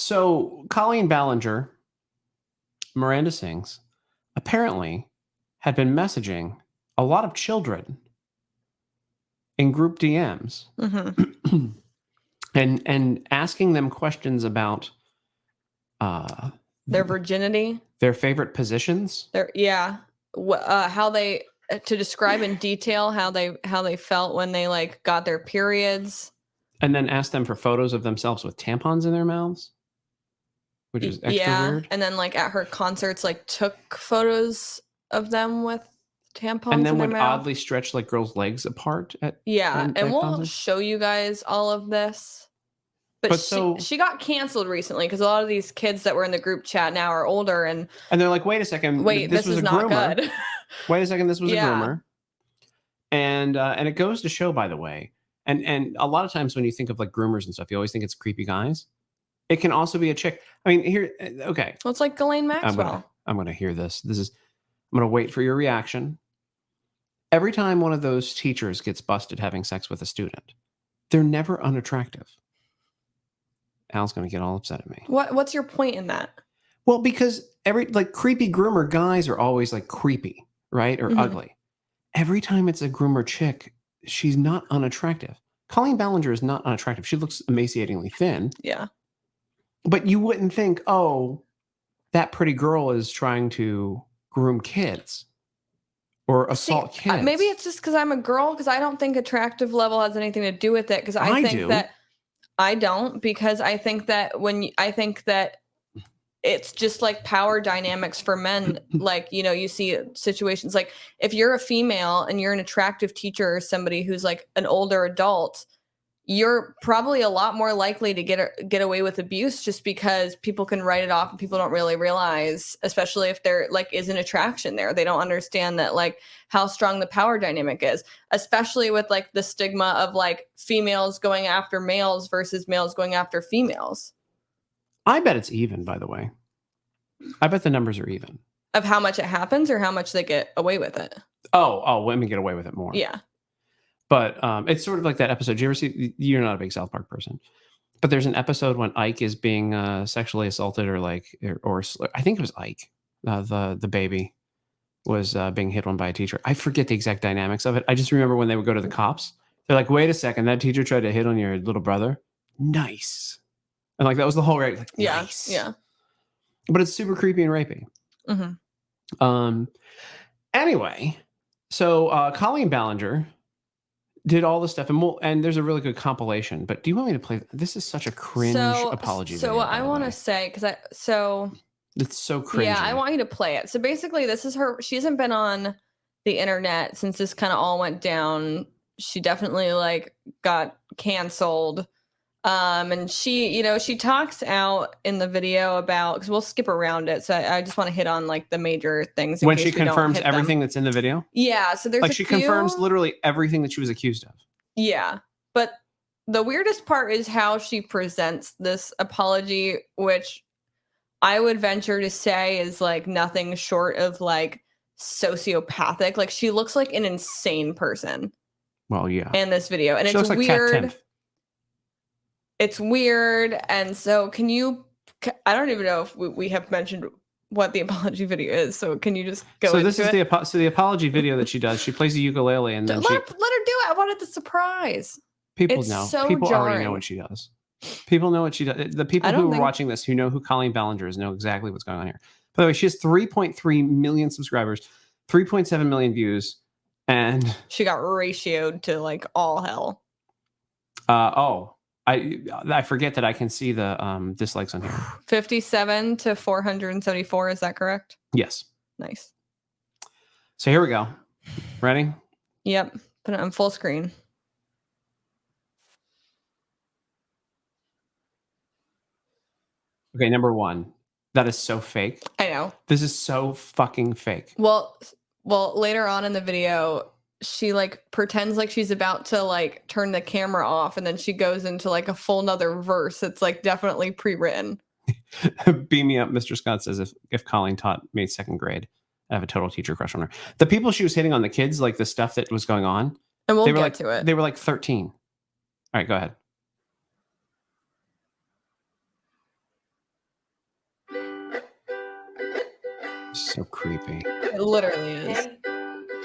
So Colleen Ballinger, Miranda Sings, apparently had been messaging a lot of children in group DMs and asking them questions about their virginity, their favorite positions. How they to describe in detail how they felt when they like got their periods, and then ask them for photos of themselves with tampons in their mouths, which is extra weird. And then like at her concerts, like took photos of them with tampons and then in their would mouth. oddly stretch like girls' legs apart at and we'll concerts. Show you guys all of this. But she got canceled recently because a lot of these kids that were in the group chat now are older and they're like, wait a second, this was a groomer. Good. Wait a second, this was a groomer. And it goes to show, by the way, and a lot of times when you think of like groomers and stuff, you always think it's creepy guys. It can also be a chick. I mean, here, okay. Well, it's like Ghislaine Maxwell. I'm gonna hear this. I'm gonna wait for your reaction. Every time one of those teachers gets busted having sex with a student, they're never unattractive. Al's going to get all upset at me. What's your point in that? Well, because creepy groomer guys are always like creepy, right? Or ugly. Every time it's a groomer chick, she's not unattractive. Colleen Ballinger is not unattractive. She looks emaciatingly thin. Yeah. But you wouldn't think, oh, that pretty girl is trying to groom kids or assault kids. Maybe it's just because I'm a girl, because I don't think attractive level has anything to do with it. Because I think that I don't, because I think that it's just like power dynamics for men. Like, you see situations like if you're a female and you're an attractive teacher or somebody who's like an older adult, you're probably a lot more likely to get away with abuse just because people can write it off and people don't really realize, especially if there like is an attraction there. They don't understand that like how strong the power dynamic is, especially with like the stigma of like females going after males versus males going after females. I bet it's even, by the way. I bet the numbers are even. Of how much it happens or how much they get away with it? Oh, women get away with it more. Yeah. But it's sort of like that episode. Do you ever see? You're not a big South Park person, but there's an episode when Ike is being sexually assaulted, or I think it was Ike, the baby, was being hit on by a teacher. I forget the exact dynamics of it. I just remember when they would go to the cops, they're like, "Wait a second, that teacher tried to hit on your little brother." Nice, and like that was the whole right. Like, yeah, nice. Yeah. But it's super creepy and rapey. Anyway, so Colleen Ballinger did all the stuff, and there's a really good compilation. But do you want me to play? This is such a cringe apology. So video, I want to say, because it's so cringy. Yeah, I want you to play it. So basically, this is her. She hasn't been on the internet since this kind of all went down. She definitely like got canceled. And she talks out in the video about, because we'll skip around it. So I just want to hit on like the major things. When she confirms everything that's in the video? Yeah. So there's she confirms literally everything that she was accused of. Yeah. But the weirdest part is how she presents this apology, which I would venture to say is like nothing short of like sociopathic. Like she looks like an insane person. Well, yeah. In this video. And she it's looks weird. Like it's weird. And so I don't even know if we have mentioned what the apology video is. So can you just go into it? So this is the apology video that she does. She plays the ukulele and then let her do it. I wanted the surprise. People know. So people already know what she does. People know what she does. The people who are watching this, who know who Colleen Ballinger is, know exactly what's going on here. By the way, she has 3.3 million subscribers, 3.7 million views, and she got ratioed to like all hell. I forget that I can see the dislikes on here. 57 to 474. Is that correct? Yes. Nice. So here we go. Ready? Yep. Put it on full screen. Okay, number one. That is so fake. I know. This is so fucking fake. Well, later on in the video, she like pretends like she's about to like turn the camera off, and then she goes into like a full nother verse. It's like definitely pre-written. Beam me up, Mr. Scott says if Colleen taught me second grade, I have a total teacher crush on her. The people she was hitting on the kids, like the stuff that was going on, and we'll get to it. They were like 13. All right, go ahead. So creepy. It literally is. Hey,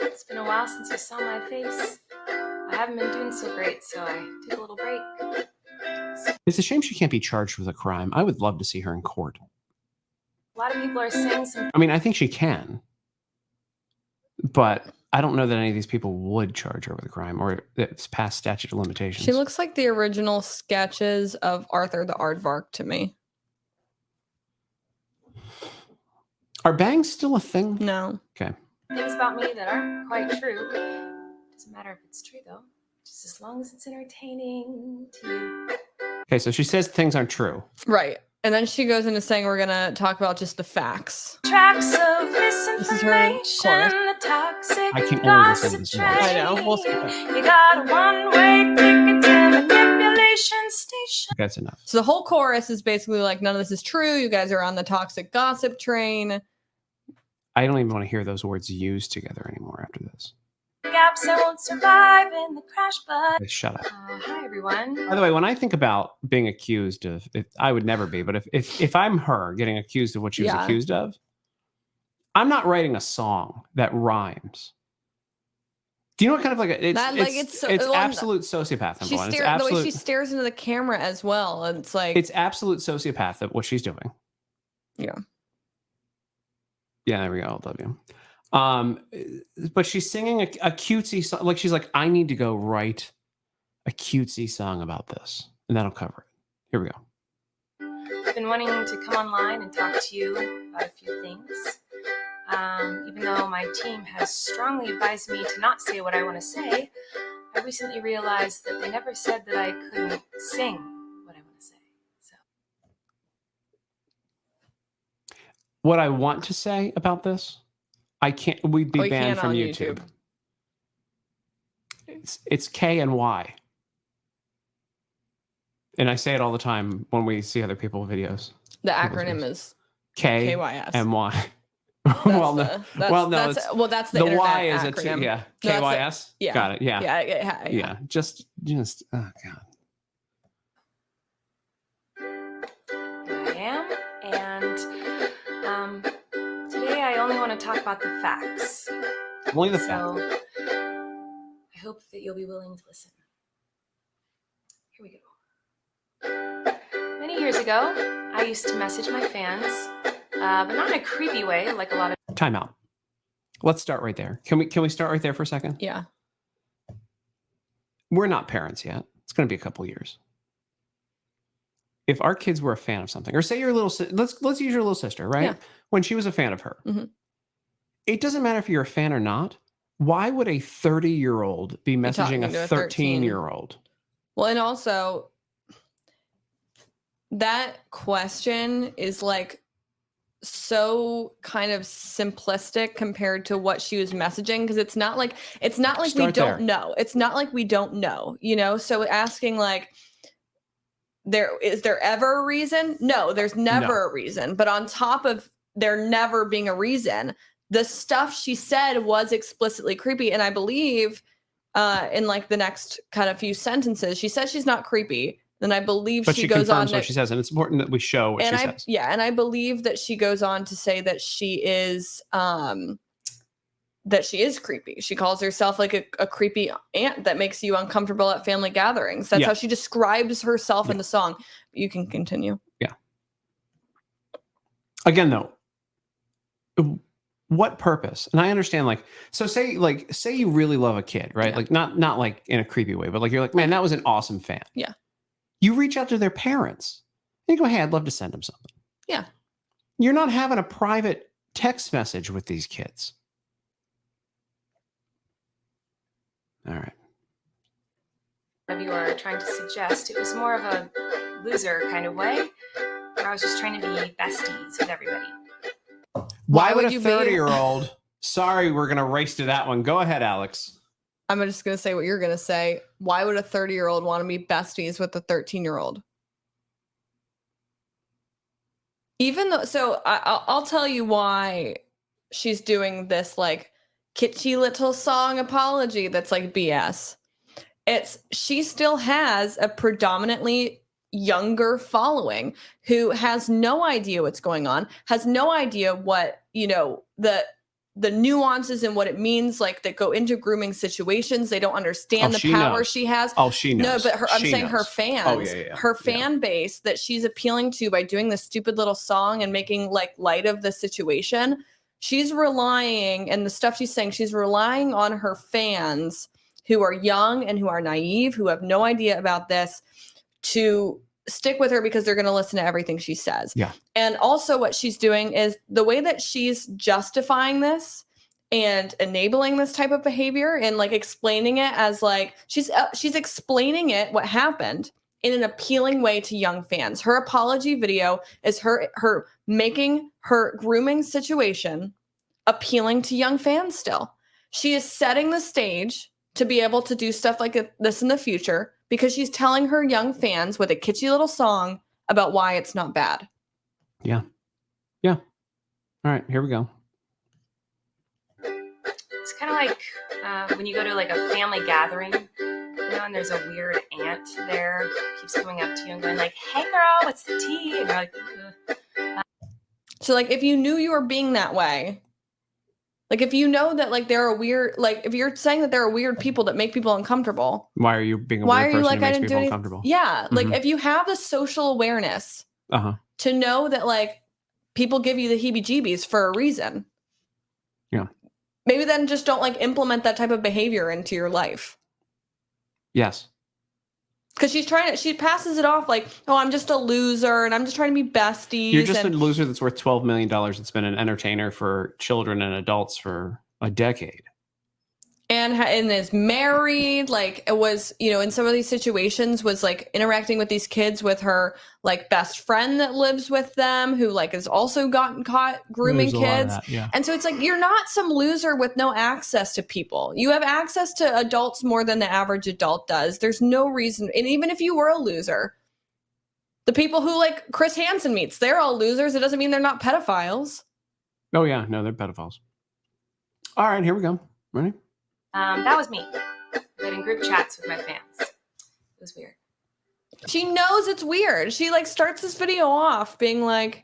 it's been a while since you saw my face. I haven't been doing so great, so I took a little break. It's a shame she can't be charged with a crime. I would love to see her in court. A lot of people are saying some. I mean, I think she can, but I don't know that any of these people would charge her with a crime, or it's past statute of limitations. She looks like the original sketches of Arthur the Aardvark to me. Are bangs still a thing? No. Okay. Things about me that aren't quite true. Doesn't matter if it's true though, just as long as it's entertaining to you. Okay, so she says things aren't true. Right. And then she goes into saying we're going to talk about just the facts. Tracks of This is her misinformation, chorus. the toxic I can only listen to gossip this train. once. I know. We'll skip it. You got a one-way ticket to manipulation station. That's enough. So the whole chorus is basically like, none of this is true. You guys are on the toxic gossip train. I don't even want to hear those words used together anymore after this. Gaps I won't survive in the crash, but Okay, shut up. hi everyone. By the way, when I think about being accused of, I would never be, but if I'm her getting accused of what she was Yeah. accused of, I'm not writing a song that rhymes. Do you know what kind of like it's absolute sociopath. She It's the way she stares into the camera as well. And it's like it's absolute sociopath of what she's doing. Yeah. Yeah, there we go. I love you. But she's singing a cutesy song. Like she's like, I need to go write a cutesy song about this, and that'll cover it. Here we go. I've been wanting to come online and talk to you about a few things. Even though my team has strongly advised me to not say what I want to say, I recently realized that they never said that I couldn't sing what I want to say. So What I want to say about this, I can't. We'd be banned from YouTube. It's K and Y, and I say it all the time when we see other people's videos. The acronym is K KYS. and Y. That's the the internet Y is acronym. KYS. Yeah. Got it. Yeah. Yeah. Just oh god. here I am, and today I only want to talk about the facts. Only the fact. So I hope that you'll be willing to listen. Here we go. Many years ago, I used to message my fans, but not in a creepy way like a lot of. Time out. Let's start right there. Can we start right there for a second? Yeah. We're not parents yet. It's going to be a couple years. If our kids were a fan of something, or say your little let's use your little sister, right? Yeah. When she was a fan of her, Mhm. It doesn't matter if you're a fan or not. Why would a 30-year-old be messaging talking a to a 13-year-old? Well, and also that question is like so kind of simplistic compared to what she was messaging, because it's not like we Start don't there. know. It's not like we don't know, you know? So asking like, is there ever a reason? No, there's never a reason. But on top of there never being a reason, the stuff she said was explicitly creepy. And I believe in like the next kind of few sentences, she says she's not creepy. And I believe But she she goes on confirms what she says, and it's important that we show what she says. Yeah, and I believe that she goes on to say that she is creepy. She calls herself like a creepy aunt that makes you uncomfortable at family gatherings. That's Yeah. how she describes herself in Yeah. the song. You can continue. Yeah. Again, though, what purpose? And I understand, like, so say you really love a kid, right? Yeah. Like not like in a creepy way, but like you're like, man, that was an awesome fan. Yeah. You reach out to their parents. And you go, hey, I'd love to send them something. Yeah. You're not having a private text message with these kids. All right. Of you are trying to suggest it was more of a loser kind of way, where I was just trying to be besties with everybody. Why would a you be- 30-year-old? Sorry, we're gonna race to that one. Go ahead, Alex. I'm just going to say what you're going to say. Why would a 30-year-old want to be besties with a 13-year-old? Even though, so I'll tell you why she's doing this like kitschy little song apology that's like BS. She still has a predominantly younger following who has no idea what's going on, has no idea what, you know, the nuances and what it means, like, that go into grooming situations. They don't understand the power she has. Oh, she knows. No, but I'm saying her fans, her fan base that she's appealing to by doing this stupid little song and making like light of the situation. She's relying, and the stuff she's saying, she's relying on her fans who are young and who are naive, who have no idea about this, to stick with her because they're going to listen to everything she says. Yeah. And also what she's doing is the way that she's justifying this and enabling this type of behavior and like explaining it as like she's explaining it, what happened, in an appealing way to young fans. Her apology video is her making her grooming situation appealing to young fans still. She is setting the stage to be able to do stuff like this in the future because she's telling her young fans with a kitschy little song about why it's not bad. Yeah. Yeah. All right, here we go. It's kind of like when you go to like a family gathering, you know, and there's a weird aunt there, keeps coming up to you and going like, "Hey girl, what's the tea?" And you're like, ugh. So like if you knew you were being that way, like if you know that like there are weird, like if you're saying that there are weird people that make people uncomfortable, why are you being a weird person who makes people uncomfortable? Yeah, like if you have the social awareness to know that like people give you the heebie-jeebies for a reason. Yeah. Maybe then just don't like implement that type of behavior into your life. Yes. Because she passes it off like, oh, I'm just a loser and I'm just trying to be besties. You're just a loser that's worth $12 million that's been an entertainer for children and adults for a decade. And is married, like it was, you know, in some of these situations was like interacting with these kids with her like best friend that lives with them who like has also gotten caught grooming kids. And so it's like, you're not some loser with no access to people. You have access to adults more than the average adult does. There's no reason. And even if you were a loser, the people who like Chris Hansen meets, they're all losers. It doesn't mean they're not pedophiles. Oh yeah. No, they're pedophiles. All right, here we go. Ready? That was me, getting group chats with my fans. It was weird. She knows it's weird. She like starts this video off being like,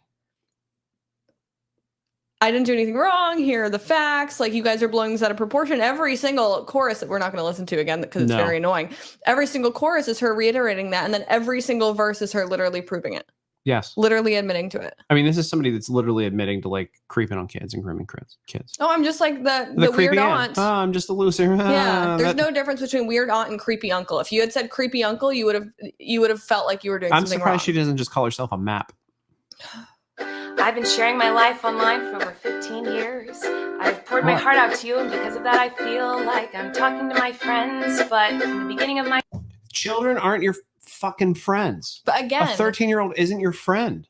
I didn't do anything wrong. Here are the facts. Like, you guys are blowing this out of proportion. Every single chorus that we're not going to listen to again because it's very annoying. Every single chorus is her reiterating that. And then every single verse is her literally proving it. Yes. Literally admitting to it. I mean, this is somebody that's literally admitting to like creeping on kids and grooming kids. Oh, I'm just like the weird aunt. Oh, I'm just a loser. Yeah. There's no difference between weird aunt and creepy uncle. If you had said creepy uncle, you would have felt like you were doing something wrong. I'm surprised she doesn't just call herself a map. I've been sharing my life online for over 15 years. I've poured my heart out to you, and because of that, I feel like I'm talking to my friends. But in the beginning of my children aren't your fucking friends. But again, a 13-year-old isn't your friend.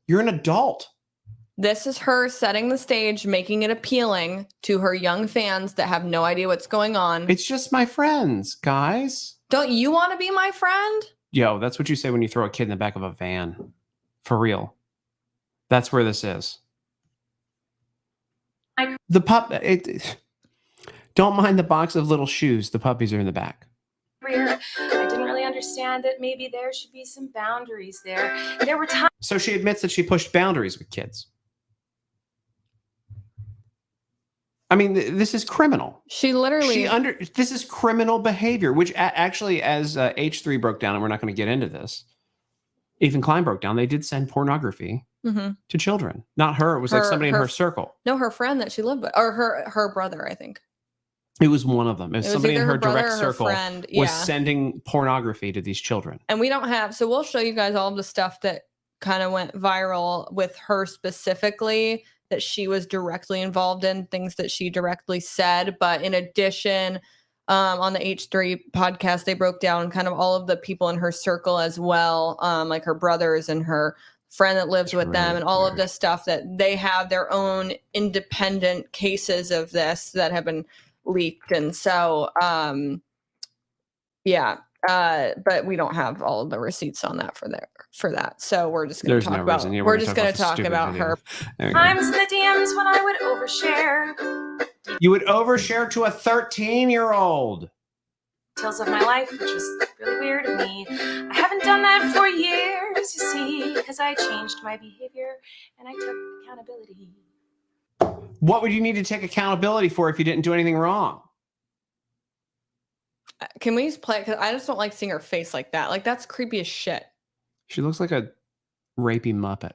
You're an adult. This is her setting the stage, making it appealing to her young fans that have no idea what's going on. It's just my friends, guys. Don't you want to be my friend? Yo, that's what you say when you throw a kid in the back of a van. For real. That's where this is. The pup. Don't mind the box of little shoes. The puppies are in the back. I didn't really understand that maybe there should be some boundaries there. There were times. So she admits that she pushed boundaries with kids. I mean, this is criminal. She literally. This is criminal behavior, which actually, as H3 broke down, and we're not going to get into this. Ethan Klein broke down. They did send pornography to children. Not her. It was like somebody in her circle. No, her friend that she lived with, or her brother, I think. It was one of them. It was somebody in her direct circle friend, was sending pornography to these children. And we don't have, so we'll show you guys all of the stuff that kind of went viral with her specifically that she was directly involved in, things that she directly said. But in addition, on the H3 podcast, they broke down kind of all of the people in her circle as well, like her brothers and her friend that lives with them and all of this stuff that they have their own independent cases of this that have been leaked. And so but we don't have all of the receipts on that for that, so we're just going to talk about we're just going to talk about her times in the DMs when I would overshare. You would overshare to a 13-year-old. details of my life, which was really weird of me. I haven't done that for years, you see, because I changed my behavior and I took accountability. What would you need to take accountability for if you didn't do anything wrong? Can we just play it? Because I just don't like seeing her face like that. Like, that's creepy as shit. She looks like a rapey Muppet.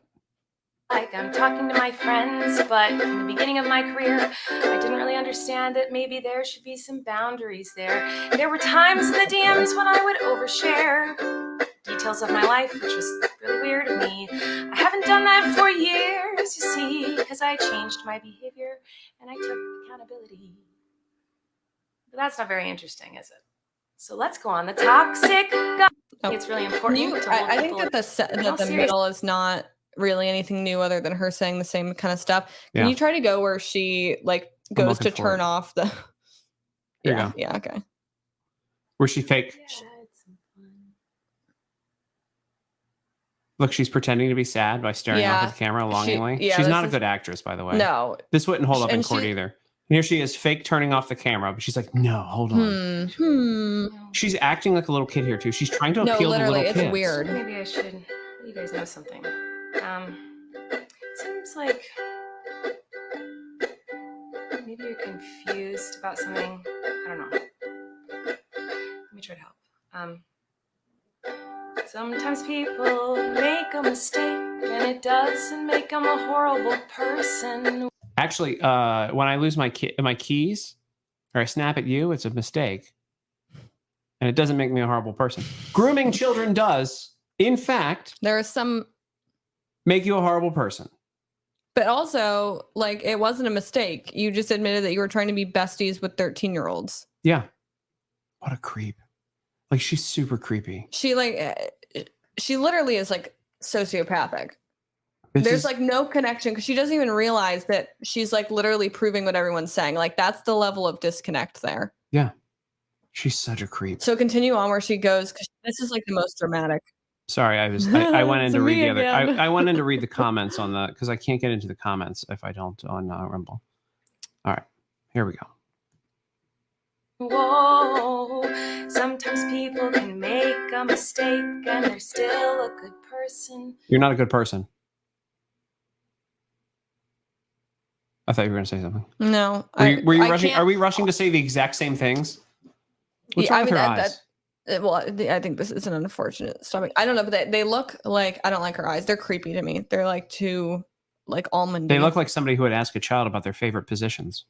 Like I'm talking to my friends, but in the beginning of my career, I didn't really understand that maybe there should be some boundaries there. There were times in the DMs when I would overshare details of my life, which was really weird of me. I haven't done that for years, you see, because I changed my behavior and I took accountability. But that's not very interesting, is it? So let's go on the toxic guy. Oh. It's really important. I think that the middle is not really anything new other than her saying the same kind of stuff. Can you try to go where she like goes to turn off the yeah okay, where she fake look, she's pretending to be sad by staring off at the camera longingly. She's not a good actress, by the way. No, this wouldn't hold up in court either. Here she is fake turning off the camera, but she's like, no, hold on. She's acting like a little kid here too. She's trying to appeal to little kids. It's weird. Maybe I should let you guys know something. It seems like maybe you're confused about something. I don't know. Let me try to help. Sometimes people make a mistake and it doesn't make them a horrible person. Actually, when I lose my keys or I snap at you, it's a mistake. And it doesn't make me a horrible person. Grooming children does, in fact, there is some make you a horrible person. But also, like, it wasn't a mistake. You just admitted that you were trying to be besties with 13-year-olds. Yeah. What a creep. Like, she's super creepy. She literally is like sociopathic. There's like no connection because she doesn't even realize that she's like literally proving what everyone's saying. Like, that's the level of disconnect there. Yeah. She's such a creep. So continue on where she goes, because this is like the most dramatic. Sorry, I went in to read the other. I went in to read the comments on the, because I can't get into the comments if I don't on Rumble. All right, here we go. Whoa, sometimes people can make a mistake and they're still a good person. You're not a good person. I thought you were going to say something. No. Were you rushing? Are we rushing to say the exact same things? What's wrong with her eyes? Well, I think this is an unfortunate stomach. I don't know, but they look like, I don't like her eyes. They're creepy to me. They're like too, like, almondy. They look like somebody who would ask a child about their favorite positions.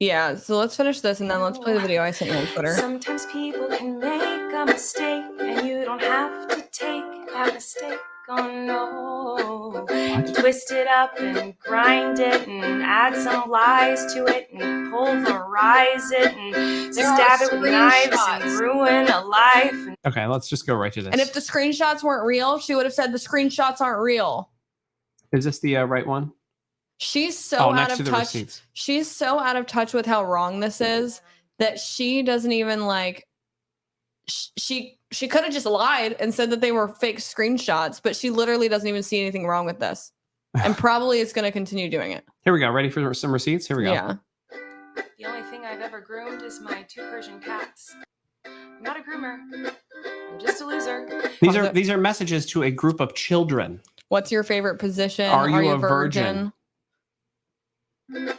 Yeah, so let's finish this and then let's play the video I sent you on Twitter. Sometimes people can make a mistake and you don't have to take that mistake. Oh no. You twist it up and grind it and add some lies to it and pulverize it and stab it with knives and ruin a life. Okay, let's just go right to this. And if the screenshots weren't real, she would have said the screenshots aren't real. Is this the right one? She's so out of touch. Receipts. She's so out of touch with how wrong this is that she doesn't even like. She could have just lied and said that they were fake screenshots, but she literally doesn't even see anything wrong with this, and probably is going to continue doing it. Here we go. Ready for some receipts? Here we go. Yeah. The only thing I've ever groomed is my 2 Persian cats. I'm not a groomer. I'm just a loser. These are messages to a group of children. What's your favorite position? Are you a virgin? I'm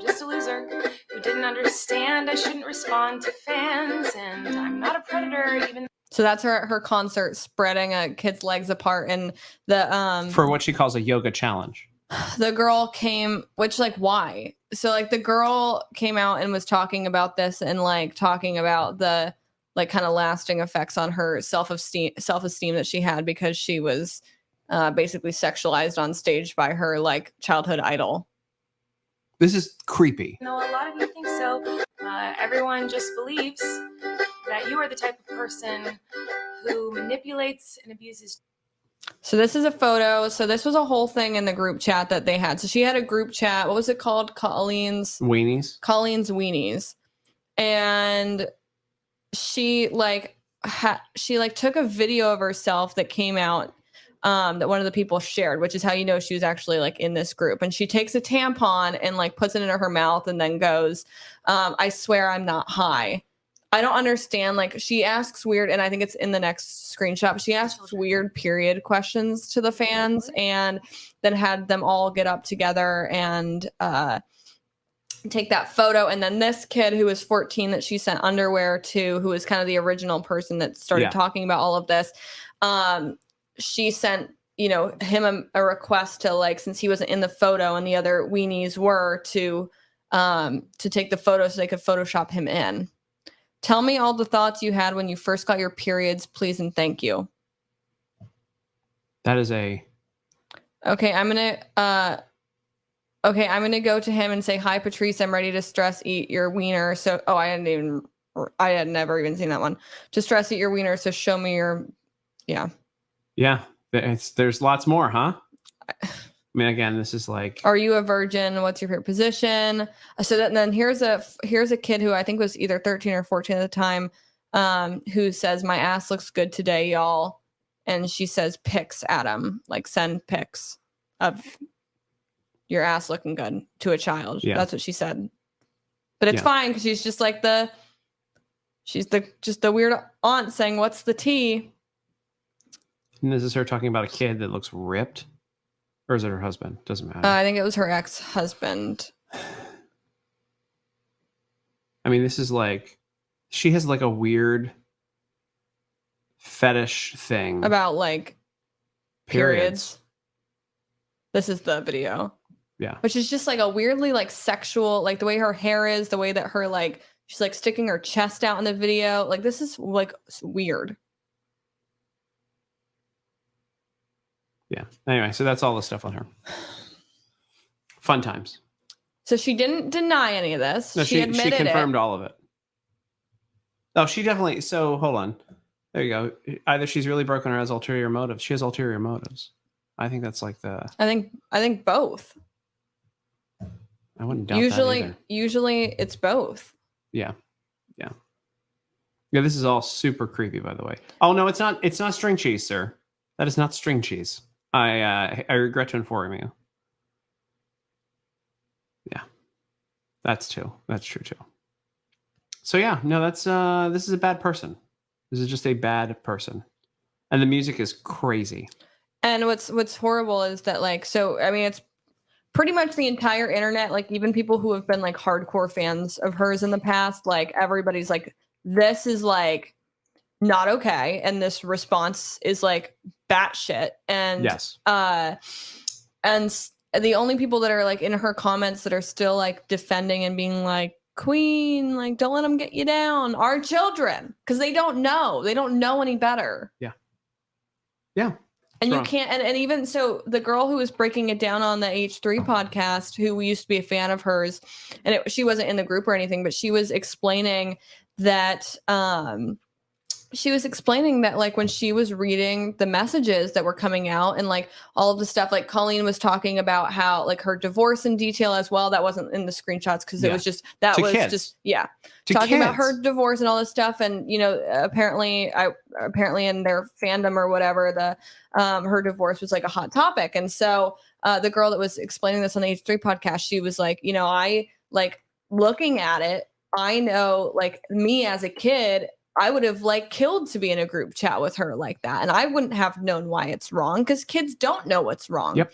just a loser who didn't understand I shouldn't respond to fans, and I'm not a predator even. So that's her at her concert spreading a kid's legs apart, and the for what she calls a yoga challenge. The girl came, which like why? So like the girl came out and was talking about this and like talking about the like kind of lasting effects on her self-esteem that she had because she was basically sexualized on stage by her like childhood idol. This is creepy. No, a lot of you think so. Everyone just believes that you are the type of person who manipulates and abuses. So this is a photo. So this was a whole thing in the group chat that they had. So she had a group chat. What was it called? Colleen's Weenies. And she took a video of herself that came out that one of the people shared, which is how you know she was actually like in this group. And she takes a tampon and like puts it into her mouth and then goes, I swear I'm not high. I don't understand. Like, she asks weird, and I think it's in the next screenshot. She asks weird period questions to the fans, and then had them all get up together and take that photo. And then this kid who was 14 that she sent underwear to, who was kind of the original person that started talking about all of this, she sent, you know, him a request to, like, since he wasn't in the photo and the other weenies were, to take the photo so they could Photoshop him in. Tell me all the thoughts you had when you first got your periods, please and thank you. That is a... Okay, I'm gonna go to him and say, "Hi, Patrice. I'm ready to stress eat your wiener." So, I had never even seen that one. To stress eat your wiener. So show me your, yeah. There's lots more, huh? I mean, again, this is like, are you a virgin? What's your favorite position? So then here's a kid who I think was either 13 or 14 at the time, who says, "My ass looks good today, y'all." And she says pics at him, like, send pics of your ass looking good to a child. Yeah. That's what she said. But it's fine, because she's just like she's the weird aunt saying, "What's the tea?" And this is her talking about a kid that looks ripped? Or is it her husband? Doesn't matter. I think it was her ex-husband. I mean, this is like, she has like a weird fetish thing about, like, periods. This is the video. Yeah. Which is just like a weirdly, like, sexual, like the way her hair is, the way that her, like, she's like sticking her chest out in the video. Like, this is like weird. Yeah. Anyway, so that's all the stuff on her. Fun times. So she didn't deny any of this. No, she admitted confirmed all of it. Oh, she definitely. So hold on. There you go. Either she's really broken or has ulterior motives. She has ulterior motives. I think that's like the. I think both. I wouldn't doubt that either. Usually it's both. Yeah. This is all super creepy, by the way. Oh no, it's not. It's not string cheese, sir. That is not string cheese. I regret to inform you. Yeah, that's true. Too. So yeah, no, that's this is a bad person. This is just a bad person, and the music is crazy. And what's horrible is that, like, so I mean, it's pretty much the entire internet, like, even people who have been, like, hardcore fans of hers in the past, like, everybody's like, this is, like, not okay, and this response is, like, batshit. And yes, and the only people that are, like, in her comments that are still, like, defending and being like, "Queen, like, don't let them get you down," are children, because they don't know any better. Yeah. And you can't, and even so, the girl who was breaking it down on the H3 podcast, who we used to be a fan of hers, and she wasn't in the group or anything, but she was explaining that, like, when she was reading the messages that were coming out and, like, all of the stuff, like, Colleen was talking about how, like, her divorce in detail as well. That wasn't in the screenshots, because it was just, that was kids. just, talking about her divorce and all this stuff. And, you know, apparently in their fandom or whatever, her divorce was, like, a hot topic. And so the girl that was explaining this on the H3 podcast, she was like, you know, I, like, looking at it, I know, like, me as a kid, I would have, like, killed to be in a group chat with her like that. And I wouldn't have known why it's wrong, because kids don't know what's wrong. Yep.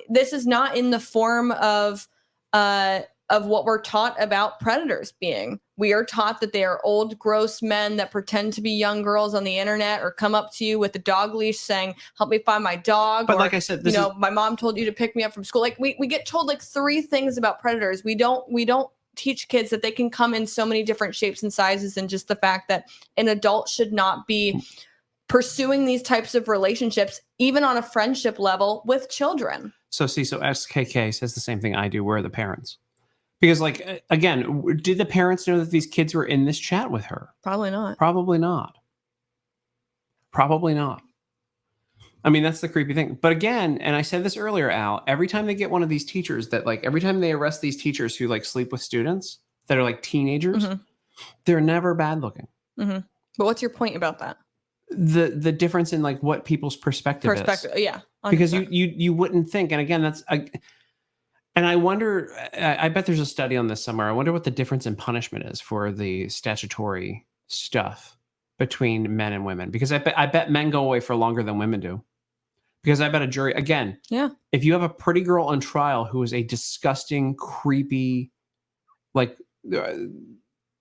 This is not in the form of what we're taught about predators being. We are taught that they are old, gross men that pretend to be young girls on the internet, or come up to you with a dog leash saying, "Help me find my dog." But or, like I said, my mom told you to pick me up from school. Like, we get told, like, 3 things about predators. We don't teach kids that they can come in so many different shapes and sizes, and just the fact that an adult should not be pursuing these types of relationships, even on a friendship level, with children. So SKK says the same thing I do. Where are the parents? Because, like, again, did the parents know that these kids were in this chat with her? Probably not. I mean, that's the creepy thing. But again, and I said this earlier, Al, every time they get one of these teachers that, like, every time they arrest these teachers who, like, sleep with students that are, like, teenagers, they're never bad looking. Mm-hmm. But what's your point about that? The difference in, like, what people's perspective is. Yeah. 100%. Because you wouldn't think, and again, that's And I wonder, I bet there's a study on this somewhere. I wonder what the difference in punishment is for the statutory stuff between men and women, because I bet men go away for longer than women do. Because I bet a jury, again, Yeah. if you have a pretty girl on trial who is a disgusting, creepy, like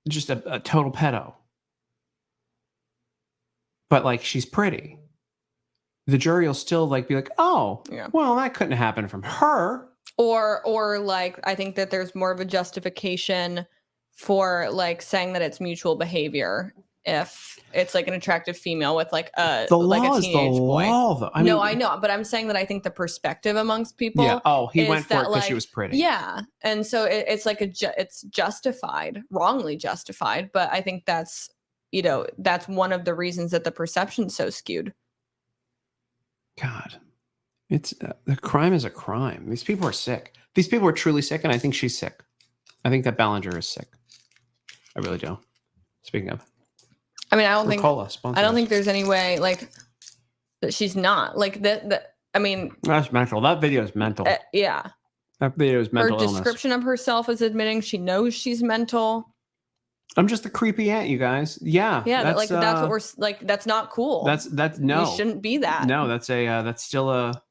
just a total pedo, but like she's pretty, the jury will still like be like, oh, Yeah. well, that couldn't happen from her. Or like, I think that there's more of a justification for like saying that it's mutual behavior if it's like an attractive female with like a The like law a is the teenage boy. law, though. I No, mean, I know, but I'm saying that I think the perspective amongst people. yeah. Oh, he is went for that, it because she like, was pretty. Yeah, and so it's like it's justified, wrongly justified, but I think that's that's one of the reasons that the perception's so skewed. God, it's the crime is a crime. These people are sick. These people are truly sick, and I think she's sick. I think that Ballinger is sick. I really do. Speaking of, I mean, I don't think there's any way like that she's not like that. I mean, that's mental. That video is mental. Yeah. That video is mental Her illness. description of herself is admitting she knows she's mental. I'm just a creepy aunt, you guys. Yeah. Yeah, that's what we're like. That's not cool. That's no. You shouldn't be that. No, that's still a.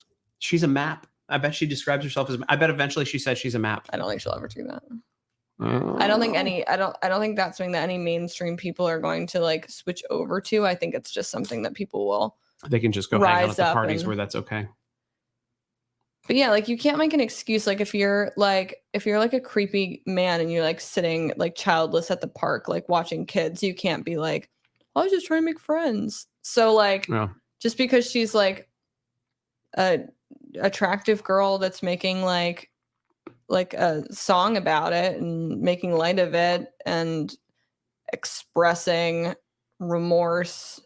She's a map. I bet she describes herself as. I bet eventually she says she's a map. I don't think she'll ever do that. I don't think I don't think that's something that any mainstream people are going to like switch over to. I think it's just something that people will. They can just go hang out at the parties where that's okay. But yeah, like you can't make an excuse. Like if you're like a creepy man and you're like sitting like childless at the park, like watching kids, you can't be like, I was just trying to make friends. So like, just because she's like a attractive girl that's making like a song about it and making light of it and expressing remorse,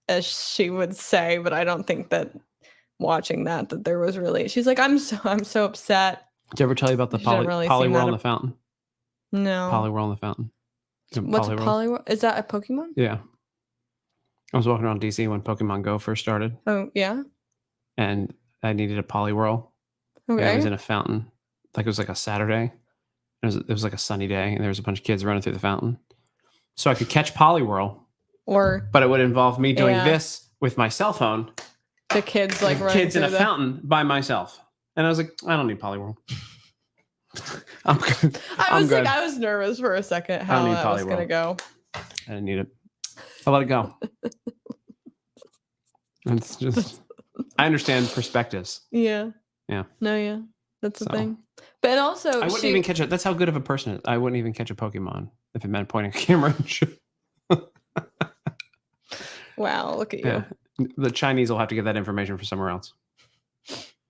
as she would say, but I don't think that watching that there was really. She's like, I'm so upset. Did I ever tell you about the Poliwhirl in the fountain? No. Poliwhirl in the fountain. What's a Poliwhirl? Is that a Pokemon? Yeah. I was walking around DC when Pokemon Go first started. Oh yeah. And I needed a Poliwhirl. Okay. And I was in a fountain. Like it was like a Saturday. It was like a sunny day, and there was a bunch of kids running through the fountain. So I could catch Poliwhirl. But it would involve me doing this with my cell phone. The kids like running kids in a fountain by myself. And I was like, I don't need Poliwhirl. I'm good. I was nervous for a second how that was gonna go. I didn't need it. I let it go. It's just I understand perspectives. Yeah. Yeah. No, yeah. That's the thing. But also I wouldn't even catch it. That's how good of a person I wouldn't even catch a Pokemon if it meant pointing a camera and shit. Wow, look at you. Yeah. The Chinese will have to get that information from somewhere else.